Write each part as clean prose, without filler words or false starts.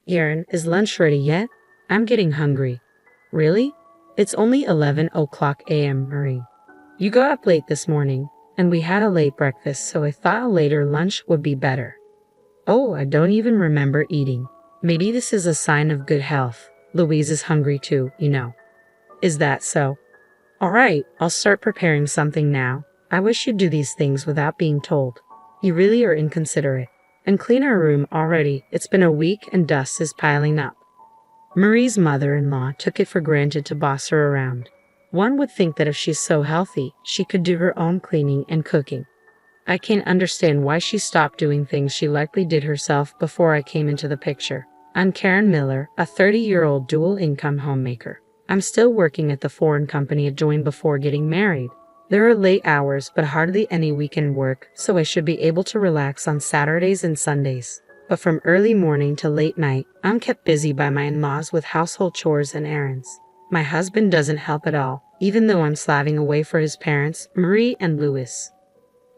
Aaron, is lunch ready yet? I'm getting hungry. Really? It's only 11 o'clock a.m., Marie. You got up late this morning, and we had a late breakfast, so I thought a later lunch would be better. Oh, I don't even remember eating. Maybe this is a sign of good health. Louise is hungry too, you know. Is that so? All right, I'll start preparing something now. I wish you'd do these things without being told. You really are inconsiderate. And clean our room already. It's been a week and dust is piling up. Marie's mother-in-law took it for granted to boss her around. One would think that if she's so healthy, she could do her own cleaning and cooking. I can't understand why she stopped doing things she likely did herself before I came into the picture. I'm Karen Miller, a 30-year-old dual-income homemaker. I'm still working at the foreign company I joined before getting married. There are late hours but hardly any weekend work, so I should be able to relax on Saturdays and Sundays. But from early morning to late night, I'm kept busy by my in-laws with household chores and errands. My husband doesn't help at all, even though I'm slaving away for his parents, Marie and Louis.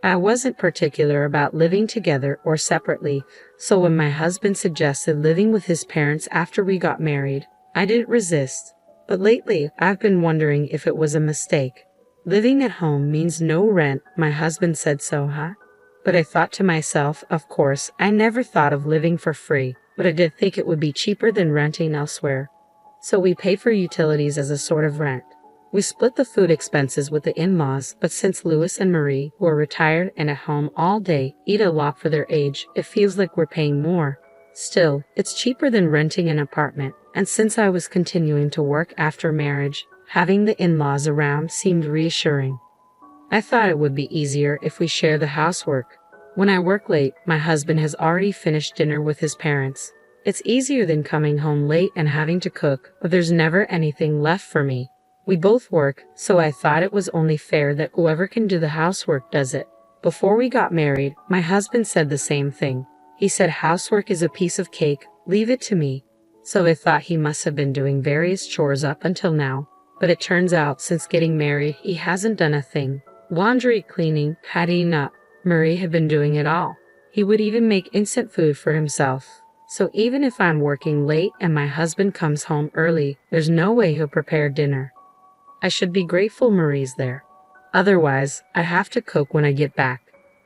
I wasn't particular about living together or separately, so when my husband suggested living with his parents after we got married, I didn't resist. But lately, I've been wondering if it was a mistake. Living at home means no rent, my husband said so, huh? But I thought to myself, of course, I never thought of living for free, but I did think it would be cheaper than renting elsewhere. So we pay for utilities as a sort of rent. We split the food expenses with the in-laws, but since Louis and Marie, who are retired and at home all day, eat a lot for their age, it feels like we're paying more. Still, it's cheaper than renting an apartment, and since I was continuing to work after marriage, having the in-laws around seemed reassuring. I thought it would be easier if we share the housework. When I work late, my husband has already finished dinner with his parents. It's easier than coming home late and having to cook, but there's never anything left for me. We both work, so I thought it was only fair that whoever can do the housework does it. Before we got married, my husband said the same thing. He said housework is a piece of cake, leave it to me. So I thought he must have been doing various chores up until now. But it turns out since getting married, he hasn't done a thing. Laundry, cleaning, tidying up. Marie had been doing it all. He would even make instant food for himself. So even if I'm working late and my husband comes home early, there's no way he'll prepare dinner. I should be grateful Marie's there. Otherwise, I have to cook when I get back.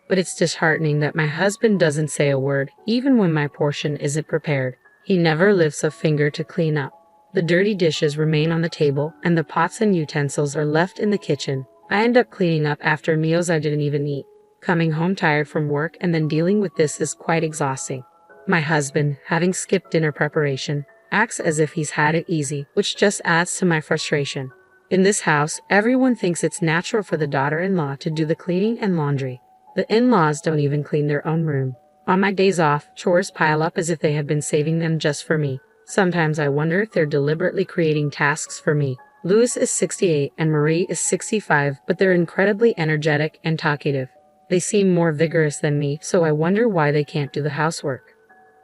But it's disheartening that my husband doesn't say a word, even when my portion isn't prepared. He never lifts a finger to clean up. The dirty dishes remain on the table, and the pots and utensils are left in the kitchen. I end up cleaning up after meals I didn't even eat. Coming home tired from work and then dealing with this is quite exhausting. My husband, having skipped dinner preparation, acts as if he's had it easy, which just adds to my frustration. In this house, everyone thinks it's natural for the daughter-in-law to do the cleaning and laundry. The in-laws don't even clean their own room. On my days off, chores pile up as if they had been saving them just for me. Sometimes I wonder if they're deliberately creating tasks for me. Louis is 68 and Marie is 65, but they're incredibly energetic and talkative. They seem more vigorous than me, so I wonder why they can't do the housework.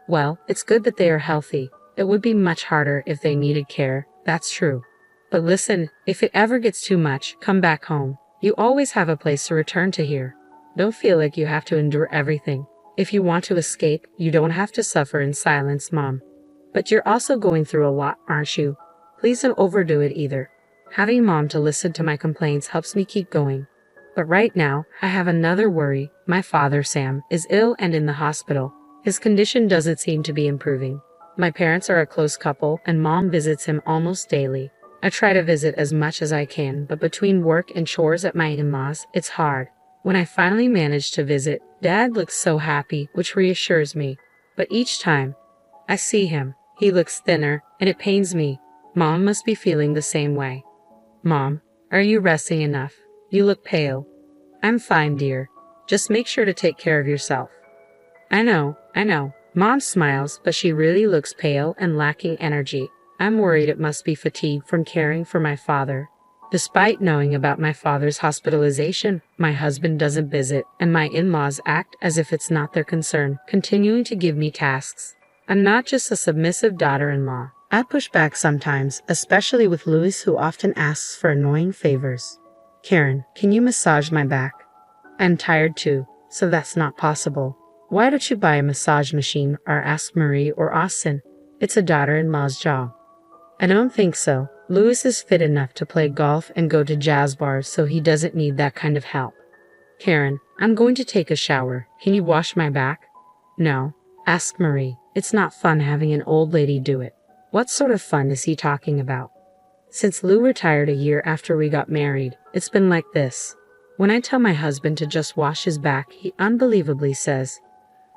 Well, it's good that they are healthy. It would be much harder if they needed care, that's true. But listen, if it ever gets too much, come back home. You always have a place to return to here. Don't feel like you have to endure everything. If you want to escape, you don't have to suffer in silence, Mom. But you're also going through a lot, aren't you? Please don't overdo it either. Having Mom to listen to my complaints helps me keep going. But right now, I have another worry. My father, Sam, is ill and in the hospital. His condition doesn't seem to be improving. My parents are a close couple, and Mom visits him almost daily. I try to visit as much as I can, but between work and chores at my in-laws, it's hard. When I finally manage to visit, Dad looks so happy, which reassures me. But each time I see him, he looks thinner, and it pains me. Mom must be feeling the same way. Mom, are you resting enough? You look pale. I'm fine, dear. Just make sure to take care of yourself. I know. Mom smiles, but she really looks pale and lacking energy. I'm worried it must be fatigue from caring for my father. Despite knowing about my father's hospitalization, my husband doesn't visit, and my in-laws act as if it's not their concern, continuing to give me tasks. I'm not just a submissive daughter-in-law. I push back sometimes, especially with Louis, who often asks for annoying favors. Karen, can you massage my back? I'm tired too, so that's not possible. Why don't you buy a massage machine or ask Marie or Austin? It's a daughter-in-law's job. I don't think so. Louis is fit enough to play golf and go to jazz bars, so he doesn't need that kind of help. Karen, I'm going to take a shower. Can you wash my back? No. Asked Marie. It's not fun having an old lady do it. What sort of fun is he talking about? Since Lou retired a year after we got married, it's been like this. When I tell my husband to just wash his back, he unbelievably says,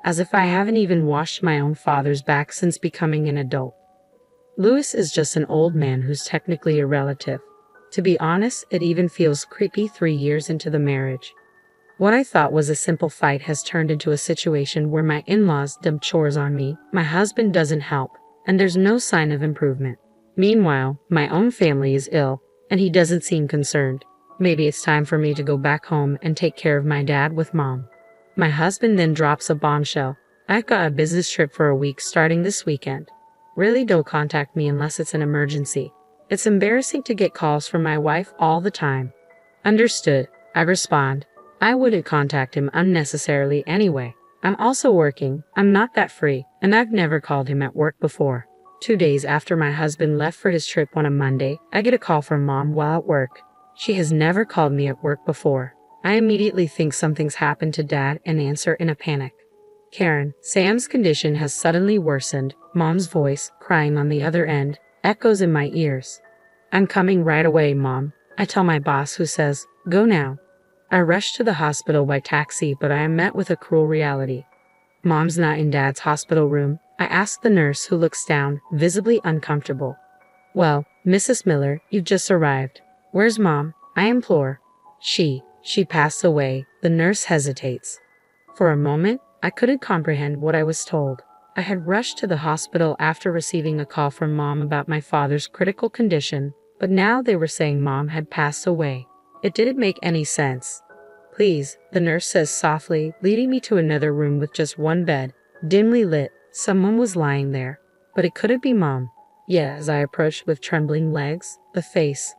as if I haven't even washed my own father's back since becoming an adult. Louis is just an old man who's technically a relative. To be honest, it even feels creepy 3 years into the marriage. What I thought was a simple fight has turned into a situation where my in-laws dump chores on me, my husband doesn't help, and there's no sign of improvement. Meanwhile, my own family is ill, and he doesn't seem concerned. Maybe it's time for me to go back home and take care of my dad with mom. My husband then drops a bombshell. I've got a business trip for a week starting this weekend. Really don't contact me unless it's an emergency. It's embarrassing to get calls from my wife all the time. Understood, I respond. I wouldn't contact him unnecessarily anyway. I'm also working, I'm not that free, and I've never called him at work before. 2 days after my husband left for his trip on a Monday, I get a call from mom while at work. She has never called me at work before. I immediately think something's happened to dad and answer in a panic. Karen, Sam's condition has suddenly worsened. Mom's voice, crying on the other end, echoes in my ears. I'm coming right away, Mom. I tell my boss, who says, go now. I rush to the hospital by taxi, but I am met with a cruel reality. Mom's not in Dad's hospital room. I ask the nurse, who looks down, visibly uncomfortable. Well, Mrs. Miller, you've just arrived. Where's Mom? I implore. She passed away. The nurse hesitates. For a moment, I couldn't comprehend what I was told. I had rushed to the hospital after receiving a call from Mom about my father's critical condition, but now they were saying Mom had passed away. It didn't make any sense. Please, the nurse says softly, leading me to another room with just one bed, dimly lit. Someone was lying there, but it couldn't be Mom. Yet, as I approached with trembling legs, the face.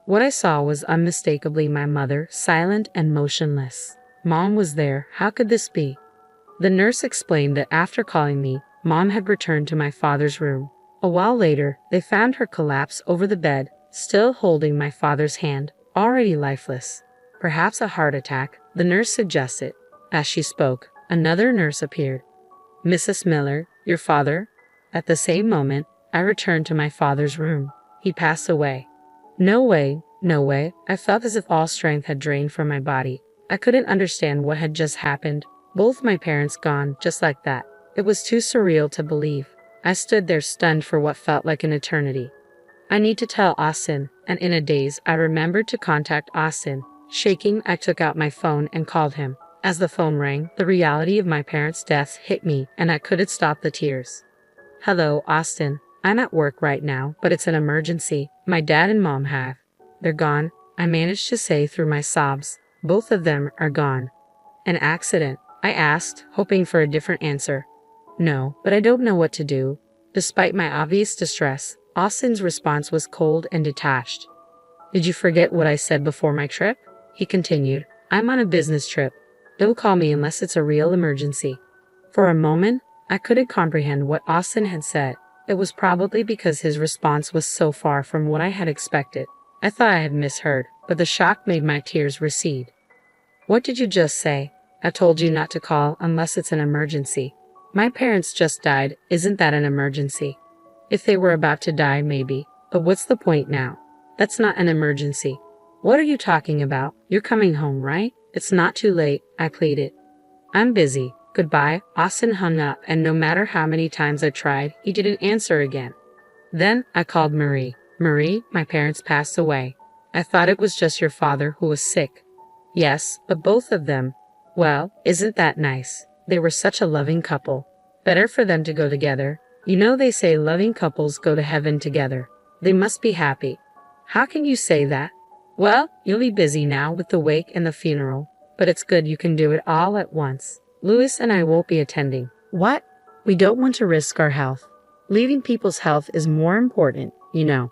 What I saw was unmistakably my mother, silent and motionless. Mom was there. How could this be? The nurse explained that after calling me, Mom had returned to my father's room. A while later, they found her collapse over the bed, still holding my father's hand, already lifeless. Perhaps a heart attack, the nurse suggested. As she spoke, another nurse appeared. Mrs. Miller, your father? At the same moment, I returned to my father's room. He passed away. No way, no way. I felt as if all strength had drained from my body. I couldn't understand what had just happened. Both my parents gone, just like that. It was too surreal to believe. I stood there stunned for what felt like an eternity. I need to tell Austin, and in a daze, I remembered to contact Austin. Shaking, I took out my phone and called him. As the phone rang, the reality of my parents' deaths hit me, and I couldn't stop the tears. Hello, Austin. I'm at work right now, but it's an emergency. My dad and Mom have. They're gone, I managed to say through my sobs. Both of them are gone. An accident? I asked, hoping for a different answer. No, but I don't know what to do. Despite my obvious distress, Austin's response was cold and detached. Did you forget what I said before my trip? He continued. I'm on a business trip. Don't call me unless it's a real emergency. For a moment, I couldn't comprehend what Austin had said. It was probably because his response was so far from what I had expected. I thought I had misheard, but the shock made my tears recede. What did you just say? I told you not to call unless it's an emergency. My parents just died. Isn't that an emergency? If they were about to die, maybe. But what's the point now? That's not an emergency. What are you talking about? You're coming home, right? It's not too late, I pleaded. I'm busy. Goodbye. Austin hung up, and no matter how many times I tried, he didn't answer again. Then I called Marie. Marie, my parents passed away. I thought it was just your father who was sick. Yes, but both of them. Well, isn't that nice? They were such a loving couple. Better for them to go together. You know they say loving couples go to heaven together. They must be happy. How can you say that? Well, you'll be busy now with the wake and the funeral, but it's good you can do it all at once. Louis and I won't be attending. What? We don't want to risk our health. Leaving people's health is more important, you know.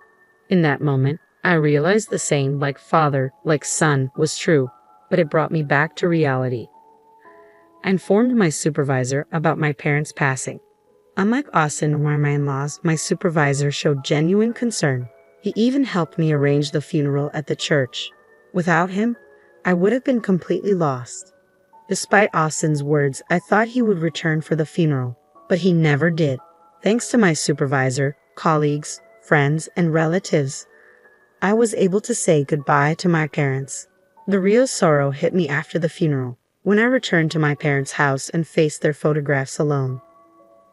In that moment, I realized the saying like father, like son was true, but it brought me back to reality. I informed my supervisor about my parents' passing. Unlike Austin or my in-laws, my supervisor showed genuine concern. He even helped me arrange the funeral at the church. Without him, I would have been completely lost. Despite Austin's words, I thought he would return for the funeral, but he never did. Thanks to my supervisor, colleagues, friends, and relatives, I was able to say goodbye to my parents. The real sorrow hit me after the funeral, when I returned to my parents' house and faced their photographs alone.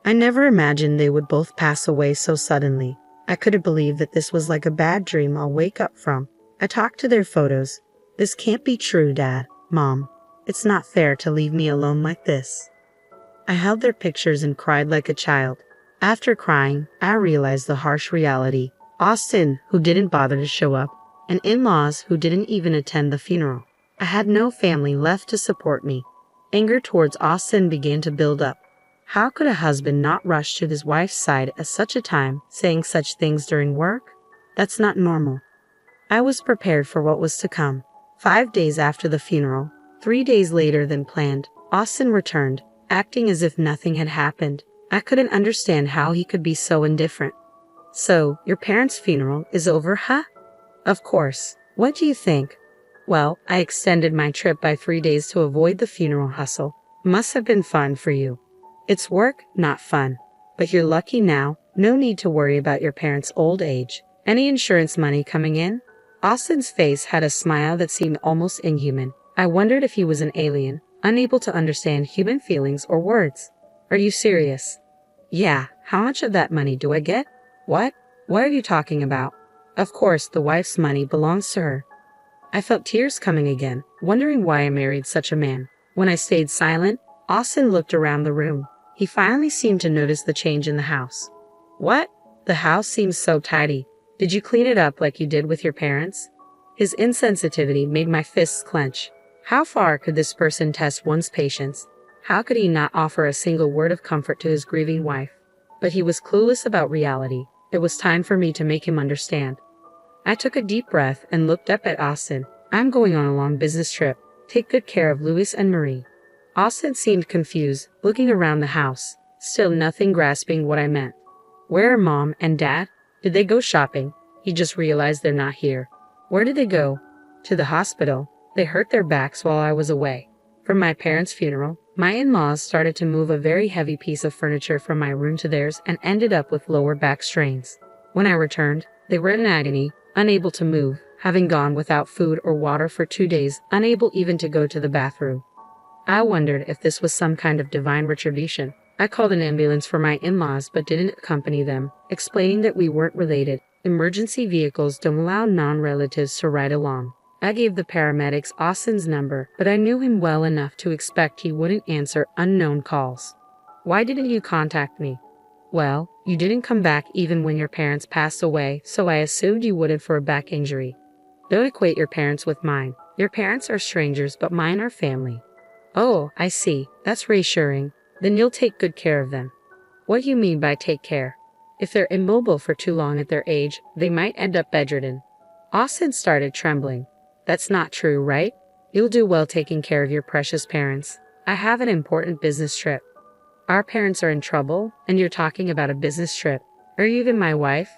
I never imagined they would both pass away so suddenly. I couldn't believe that this was like a bad dream I'll wake up from. I talked to their photos. This can't be true, Dad, Mom. It's not fair to leave me alone like this. I held their pictures and cried like a child. After crying, I realized the harsh reality. Austin, who didn't bother to show up, and in-laws who didn't even attend the funeral. I had no family left to support me. Anger towards Austin began to build up. How could a husband not rush to his wife's side at such a time, saying such things during work? That's not normal. I was prepared for what was to come. 5 days after the funeral, 3 days later than planned, Austin returned, acting as if nothing had happened. I couldn't understand how he could be so indifferent. So, your parents' funeral is over, huh? Of course. What do you think? Well, I extended my trip by 3 days to avoid the funeral hustle. Must have been fun for you. It's work, not fun. But you're lucky now. No need to worry about your parents' old age. Any insurance money coming in? Austin's face had a smile that seemed almost inhuman. I wondered if he was an alien, unable to understand human feelings or words. Are you serious? Yeah. How much of that money do I get? What? What are you talking about? Of course, the wife's money belongs to her. I felt tears coming again, wondering why I married such a man. When I stayed silent, Austin looked around the room. He finally seemed to notice the change in the house. What? The house seems so tidy. Did you clean it up like you did with your parents? His insensitivity made my fists clench. How far could this person test one's patience? How could he not offer a single word of comfort to his grieving wife? But he was clueless about reality. It was time for me to make him understand. I took a deep breath and looked up at Austin. I'm going on a long business trip. Take good care of Louis and Marie. Austin seemed confused, looking around the house, still nothing grasping what I meant. Where are Mom and Dad? Did they go shopping? He just realized they're not here. Where did they go? To the hospital. They hurt their backs while I was away. From my parents' funeral, my in-laws started to move a very heavy piece of furniture from my room to theirs and ended up with lower back strains. When I returned, they were in agony, unable to move, having gone without food or water for 2 days, unable even to go to the bathroom. I wondered if this was some kind of divine retribution. I called an ambulance for my in-laws but didn't accompany them, explaining that we weren't related. Emergency vehicles don't allow non-relatives to ride along. I gave the paramedics Austin's number, but I knew him well enough to expect he wouldn't answer unknown calls. Why didn't you contact me? Well, you didn't come back even when your parents passed away, so I assumed you wouldn't for a back injury. Don't equate your parents with mine. Your parents are strangers, but mine are family. Oh, I see. That's reassuring. Then you'll take good care of them. What do you mean by take care? If they're immobile for too long at their age, they might end up bedridden. Austin started trembling. That's not true, right? You'll do well taking care of your precious parents. I have an important business trip. Our parents are in trouble, and you're talking about a business trip. Are you even my wife?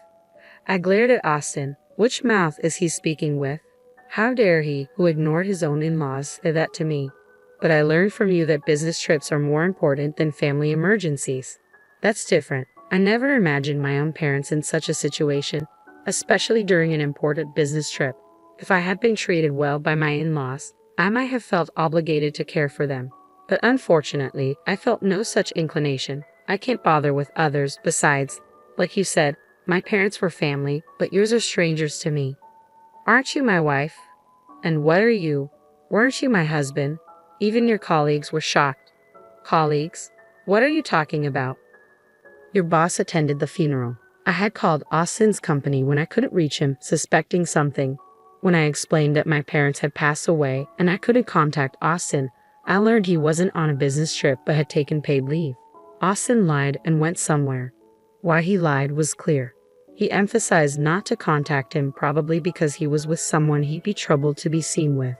I glared at Austin. Which mouth is he speaking with? How dare he, who ignored his own in-laws, say that to me? But I learned from you that business trips are more important than family emergencies. That's different. I never imagined my own parents in such a situation, especially during an important business trip. If I had been treated well by my in-laws, I might have felt obligated to care for them. But unfortunately, I felt no such inclination. I can't bother with others. Besides, like you said, my parents were family, but yours are strangers to me. Aren't you my wife? And what are you? Weren't you my husband? Even your colleagues were shocked. Colleagues? What are you talking about? Your boss attended the funeral. I had called Austin's company when I couldn't reach him, suspecting something. When I explained that my parents had passed away and I couldn't contact Austin, I learned he wasn't on a business trip but had taken paid leave. Austin lied and went somewhere. Why he lied was clear. He emphasized not to contact him, probably because he was with someone he'd be troubled to be seen with.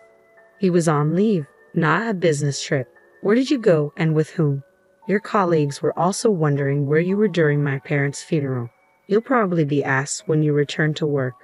He was on leave, not a business trip. Where did you go and with whom? Your colleagues were also wondering where you were during my parents' funeral. You'll probably be asked when you return to work."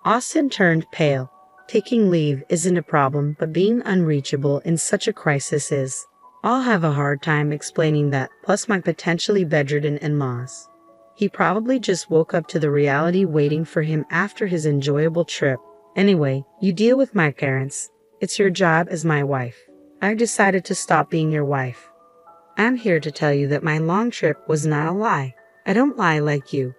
Austin turned pale. Taking leave isn't a problem, but being unreachable in such a crisis is. I'll have a hard time explaining that, plus my potentially bedridden in-laws. He probably just woke up to the reality waiting for him after his enjoyable trip. "Anyway, you deal with my parents. It's your job as my wife. I've decided to stop being your wife. I'm here to tell you that my long trip was not a lie. I don't lie like you."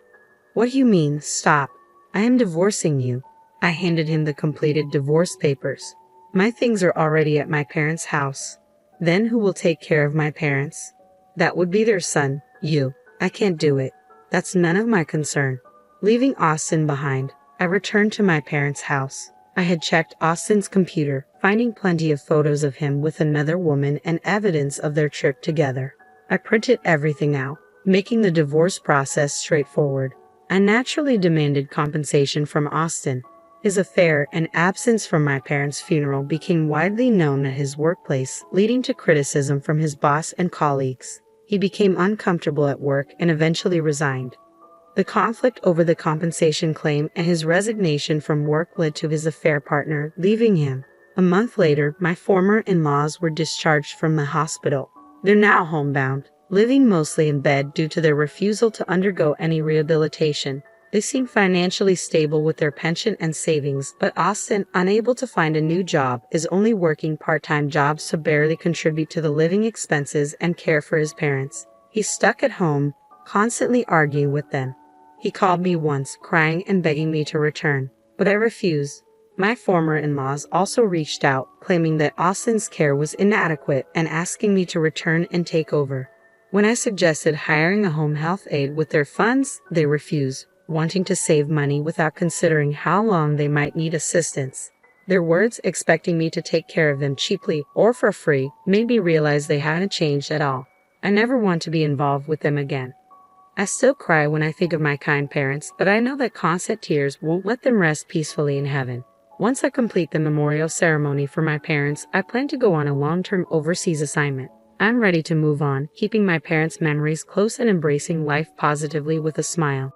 "What do you mean, stop? I am divorcing you." I handed him the completed divorce papers. "My things are already at my parents' house." "Then who will take care of my parents?" "That would be their son, you." "I can't do it." "That's none of my concern." Leaving Austin behind, I returned to my parents' house. I had checked Austin's computer, finding plenty of photos of him with another woman and evidence of their trip together. I printed everything out, making the divorce process straightforward. I naturally demanded compensation from Austin. His affair and absence from my parents' funeral became widely known at his workplace, leading to criticism from his boss and colleagues. He became uncomfortable at work and eventually resigned. The conflict over the compensation claim and his resignation from work led to his affair partner leaving him. A month later, my former in-laws were discharged from the hospital. They're now homebound, living mostly in bed due to their refusal to undergo any rehabilitation. They seem financially stable with their pension and savings, but Austin, unable to find a new job, is only working part-time jobs to barely contribute to the living expenses and care for his parents. He's stuck at home, constantly arguing with them. He called me once, crying and begging me to return, but I refused. My former in-laws also reached out, claiming that Austin's care was inadequate and asking me to return and take over. When I suggested hiring a home health aide with their funds, they refused, wanting to save money without considering how long they might need assistance. Their words, expecting me to take care of them cheaply or for free, made me realize they hadn't changed at all. I never want to be involved with them again. I still cry when I think of my kind parents, but I know that constant tears won't let them rest peacefully in heaven. Once I complete the memorial ceremony for my parents, I plan to go on a long-term overseas assignment. I'm ready to move on, keeping my parents' memories close and embracing life positively with a smile.